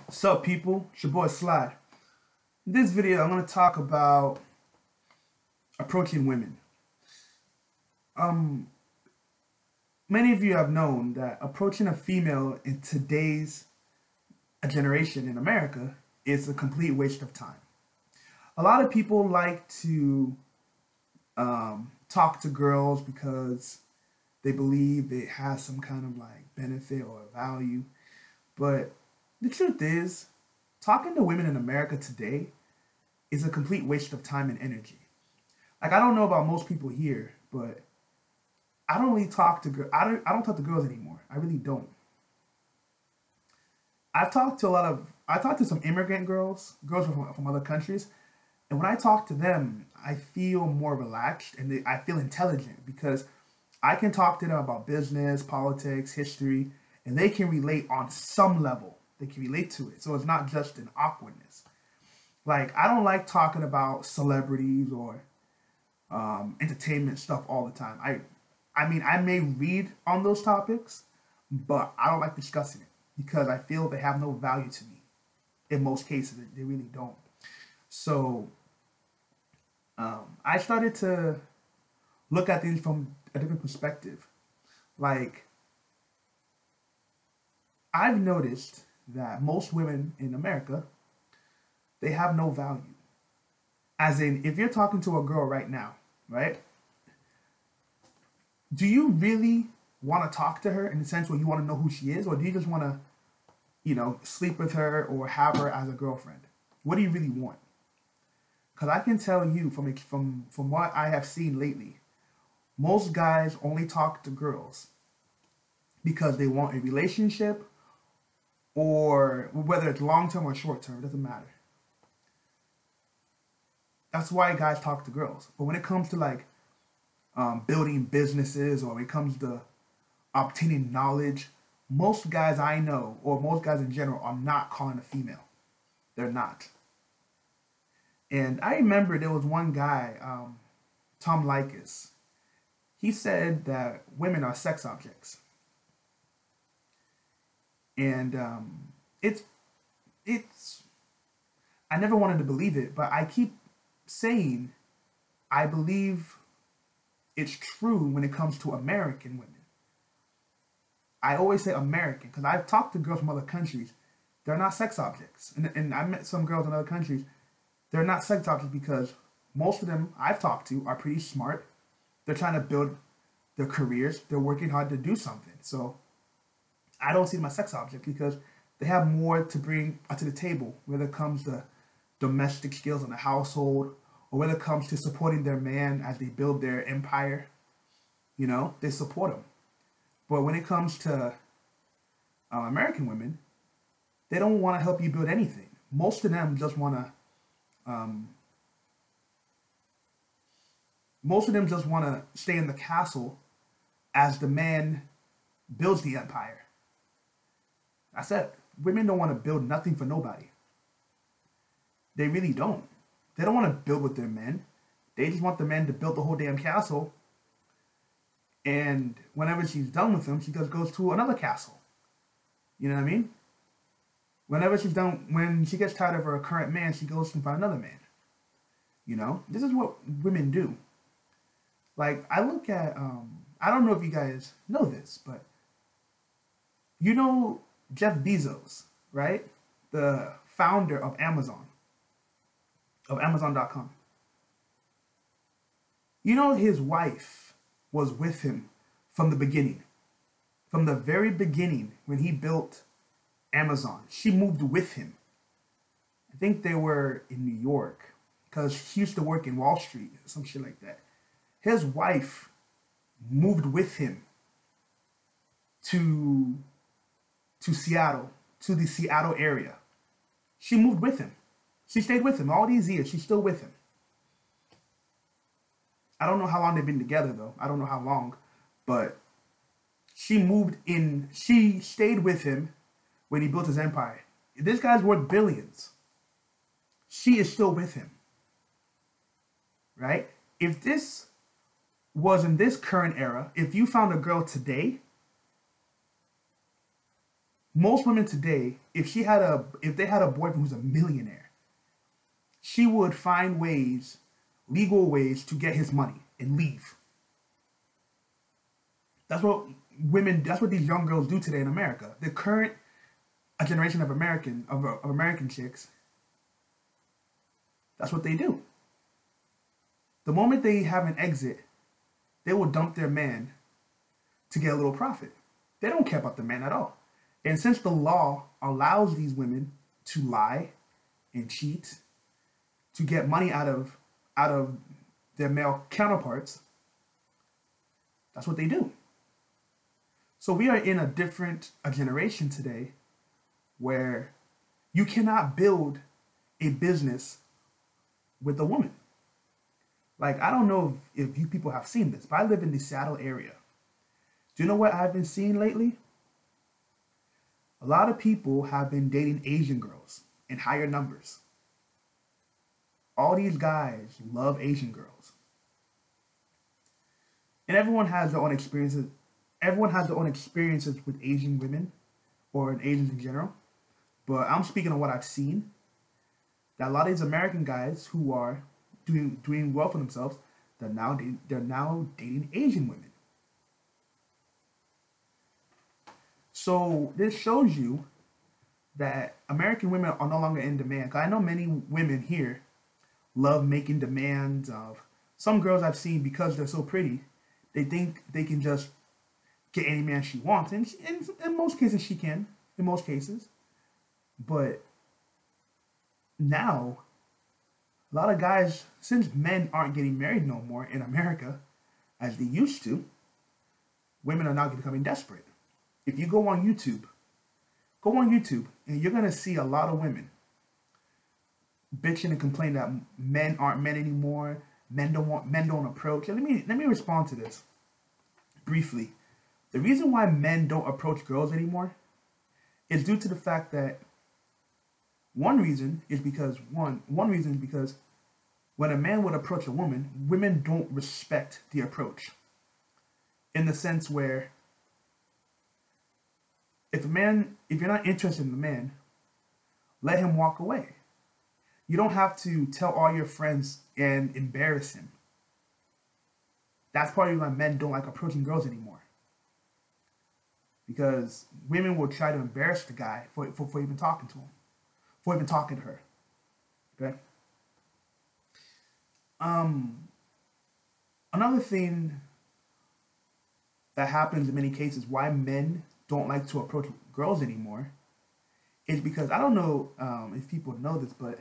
Sup people, it's your boy Sly. In this video I'm going to talk about approaching women. Um, Many of you have known that approaching a female in today's generation in America is a complete waste of time. A lot of people like to talk to girls because they believe it has some kind of like benefit or value. But the truth is, talking to women in America today is a complete waste of time and energy. Like, I don't know about most people here, but I don't really talk to girls. I don't talk to girls anymore. I really don't. I talked to some immigrant girls from other countries, and when I talk to them, I feel more relaxed and I feel intelligent because I can talk to them about business, politics, history, and they can relate on some level. They can relate to it. So it's not just an awkwardness. Like, I don't like talking about celebrities or entertainment stuff all the time. I mean, I may read on those topics, but I don't like discussing it because I feel they have no value to me. In most cases, they really don't. So I started to look at things from a different perspective. Like, I've noticed that most women in America, they have no value. As in, if you're talking to a girl right now, right? Do you really want to talk to her in the sense where you want to know who she is, or do you just want to, sleep with her or have her as a girlfriend? What do you really want? Because I can tell you from what I have seen lately, most guys only talk to girls because they want a relationship, or whether it's long term or short term, it doesn't matter. That's why guys talk to girls. But when it comes to like building businesses, or when it comes to obtaining knowledge, most guys I know, or most guys in general, are not calling a female. They're not. And I remember there was one guy, Tom Likas. He said that women are sex objects. And it's I never wanted to believe it, but I keep saying I believe it's true when it comes to American women. I always say American because I've talked to girls from other countries. They're not sex objects. And I met some girls in other countries. They're not sex objects because most of them I've talked to are pretty smart. They're trying to build their careers. They're working hard to do something. So I don't see them as sex objects because they have more to bring to the table, whether it comes to domestic skills in the household, or whether it comes to supporting their man as they build their empire. They support them. But when it comes to American women, they don't want to help you build anything. Most of them just want to stay in the castle as the man builds the empire. I said, women don't want to build nothing for nobody. They really don't. They don't want to build with their men. They just want the men to build the whole damn castle. And whenever she's done with them, she just goes to another castle. You know what I mean? When she gets tired of her current man, she goes and find another man. This is what women do. Like, I look at, I don't know if you guys know this, but Jeff Bezos, right? The founder of Amazon.com. His wife was with him from the beginning. From the very beginning, when he built Amazon, she moved with him. I think they were in New York because she used to work in Wall Street, some shit like that. His wife moved with him to Seattle, to the Seattle area. She moved with him. She stayed with him all these years. She's still with him. I don't know how long they've been together, though. I don't know how long. But she stayed with him when he built his empire. This guy's worth billions. She is still with him. Right? If this was in this current era, if you found a girl today, most women today, if they had a boyfriend who's a millionaire, she would find ways, legal ways to get his money and leave. That's what these young girls do today in America. The current generation of American chicks, that's what they do. The moment they have an exit, they will dump their man to get a little profit. They don't care about the man at all. And since the law allows these women to lie and cheat to get money out of their male counterparts, that's what they do. So we are in a generation today where you cannot build a business with a woman. Like, I don't know if you people have seen this, but I live in the Seattle area. Do you know what I've been seeing lately? A lot of people have been dating Asian girls in higher numbers. All these guys love Asian girls. And everyone has their own experiences. Everyone has their own experiences with Asian women or Asians in general. But I'm speaking of what I've seen. That a lot of these American guys who are doing well for themselves, they're now dating Asian women. So this shows you that American women are no longer in demand. 'Cause I know many women here love making demands of some girls I've seen because they're so pretty. They think they can just get any man she wants, and in most cases she can. In most cases, but now a lot of guys, since men aren't getting married no more in America as they used to, women are now becoming desperate. If you go on YouTube, and you're gonna see a lot of women bitching and complaining that men aren't men anymore. Men don't approach. And let me respond to this briefly. The reason why men don't approach girls anymore is due to the fact that one reason is because when a man would approach a woman, women don't respect the approach. In the sense where if you're not interested in the man, let him walk away. You don't have to tell all your friends and embarrass him. That's probably why men don't like approaching girls anymore. Because women will try to embarrass the guy for even talking to him, for even talking to her. Okay? Another thing that happens in many cases why men don't like to approach girls anymore is because, I don't know if people know this, but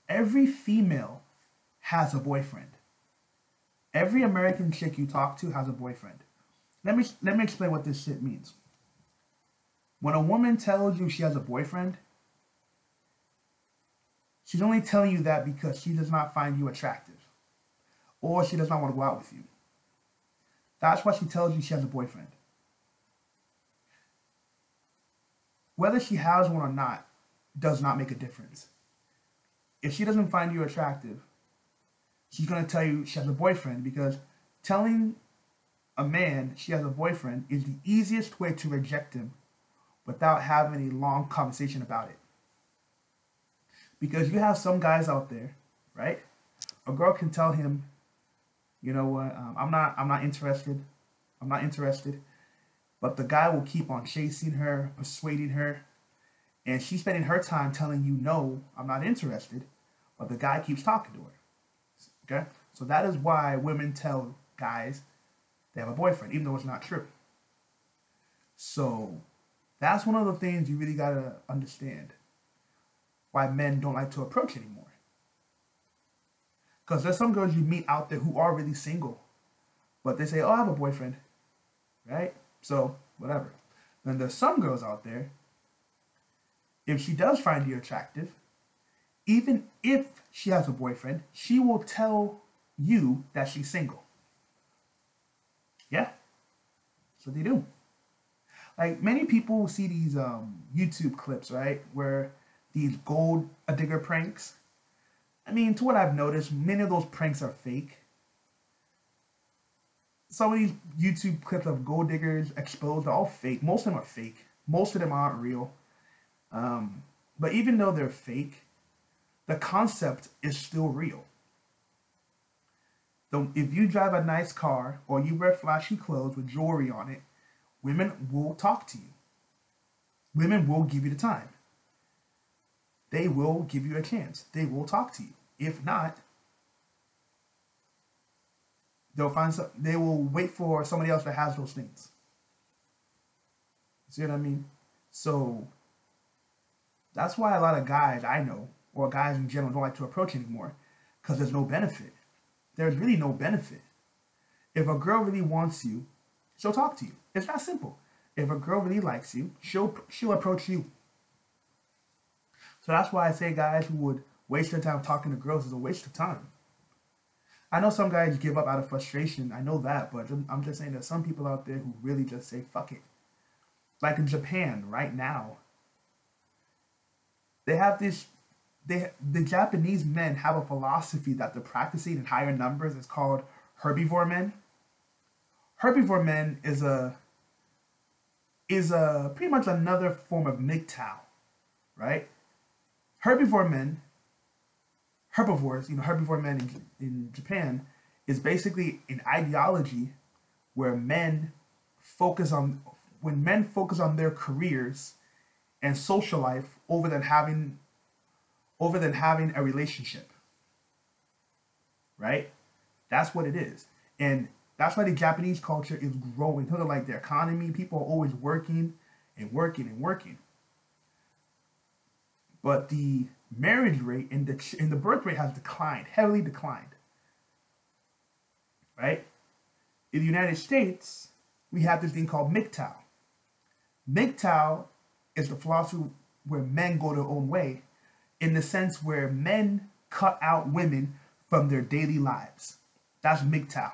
every female has a boyfriend. Every American chick you talk to has a boyfriend. Let me explain what this shit means. When a woman tells you she has a boyfriend, she's only telling you that because she does not find you attractive, or she does not want to go out with you. That's why she tells you she has a boyfriend. Whether she has one or not does not make a difference. If she doesn't find you attractive, she's going to tell you she has a boyfriend, because telling a man she has a boyfriend is the easiest way to reject him without having a long conversation about it. Because you have some guys out there, right? A girl can tell him, you know what, I'm not interested. I'm not interested. But the guy will keep on chasing her, persuading her, and she's spending her time telling you, no, I'm not interested. But the guy keeps talking to her. Okay? So that is why women tell guys they have a boyfriend, even though it's not true. So that's one of the things you really gotta understand why men don't like to approach anymore. Because there's some girls you meet out there who are really single, but they say, oh, I have a boyfriend, right? So, whatever. Then there's some girls out there, if she does find you attractive, even if she has a boyfriend, she will tell you that she's single. Yeah, that's what they do. Like, many people see these YouTube clips, right, where these gold digger pranks. I mean, to what I've noticed, many of those pranks are fake. Some of these YouTube clips of gold diggers exposed are all fake. Most of them are fake. Most of them aren't real. But even though they're fake, the concept is still real. So if you drive a nice car or you wear flashy clothes with jewelry on it, women will talk to you. Women will give you the time. They will give you a chance. They will talk to you. If not, they will wait for somebody else that has those things. See what I mean? So that's why a lot of guys I know, or guys in general, don't like to approach anymore, because there's no benefit. There's really no benefit. If a girl really wants you, she'll talk to you. It's that simple. If a girl really likes you, she'll approach you. So that's why I say guys who would waste their time talking to girls is a waste of time. I know some guys give up out of frustration. I know that, but I'm just saying there's some people out there who really just say, fuck it. Like in Japan right now, they have this, the Japanese men have a philosophy that they're practicing in higher numbers. It's called herbivore men. Herbivore men is pretty much another form of MGTOW, right? Herbivore men, herbivores, herbivore men in Japan is basically an ideology where men focus on their careers and social life over than having a relationship, right? That's what it is. And that's why the Japanese culture is growing. Because of like their economy, people are always working and working and working. But the marriage rate and the birth rate has declined, heavily declined, right? In the United States, we have this thing called MGTOW. MGTOW is the philosophy where men go their own way, in the sense where men cut out women from their daily lives. That's MGTOW.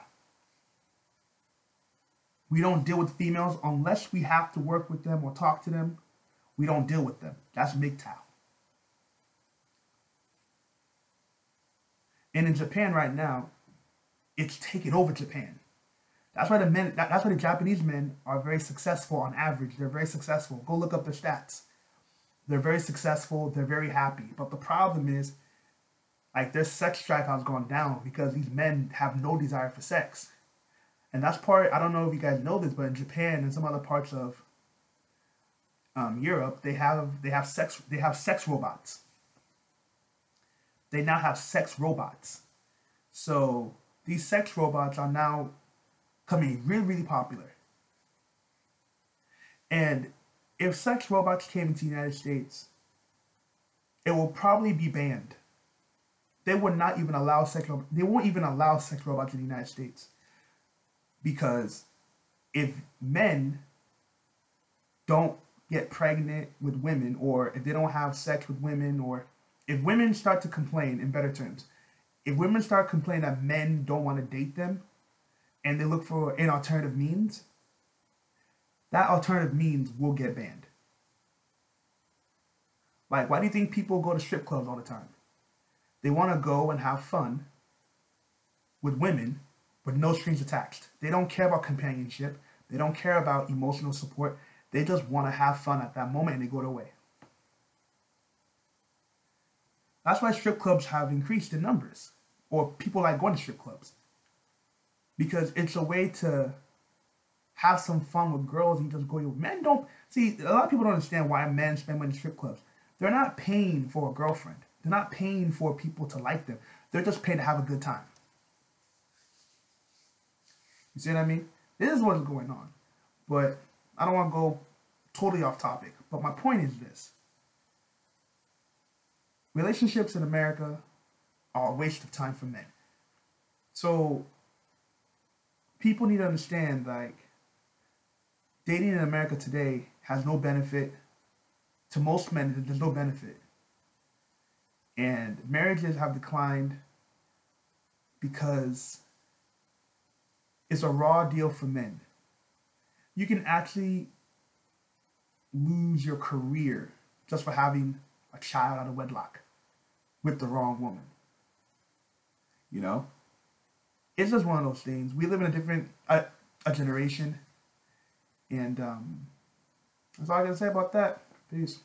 We don't deal with females unless we have to work with them or talk to them. We don't deal with them. That's MGTOW. And in Japan right now, it's taking over Japan. That's why that's why the Japanese men are very successful on average. They're very successful. Go look up their stats. They're very successful. They're very happy. But the problem is, like, their sex drive has gone down because these men have no desire for sex. And that's part, I don't know if you guys know this, but in Japan and some other parts of Europe, they have sex robots. They now have sex robots. So these sex robots are now becoming really, really popular. And if sex robots came into the United States, it will probably be banned. They would not even allow they won't even allow sex robots in the United States. Because if men don't get pregnant with women, or if they don't have sex with women, or if women start to complain, in better terms, if women start complaining that men don't want to date them and they look for an alternative means, that alternative means will get banned. Like, why do you think people go to strip clubs all the time? They want to go and have fun with women with no strings attached. They don't care about companionship. They don't care about emotional support. They just want to have fun at that moment and they go their way. That's why strip clubs have increased in numbers, or people like going to strip clubs, because it's a way to have some fun with girls and just go. Men don't see. A lot of people don't understand why men spend money in strip clubs. They're not paying for a girlfriend. They're not paying for people to like them. They're just paying to have a good time. You see what I mean? This is what's going on. But I don't want to go totally off topic. But my point is this. Relationships in America are a waste of time for men. So people need to understand, like, dating in America today has no benefit. To most men, there's no benefit. And marriages have declined because it's a raw deal for men. You can actually lose your career just for having a child out of wedlock with the wrong woman. You know? It's just one of those things. We live in a different a generation, and That's all I can say about that. Peace.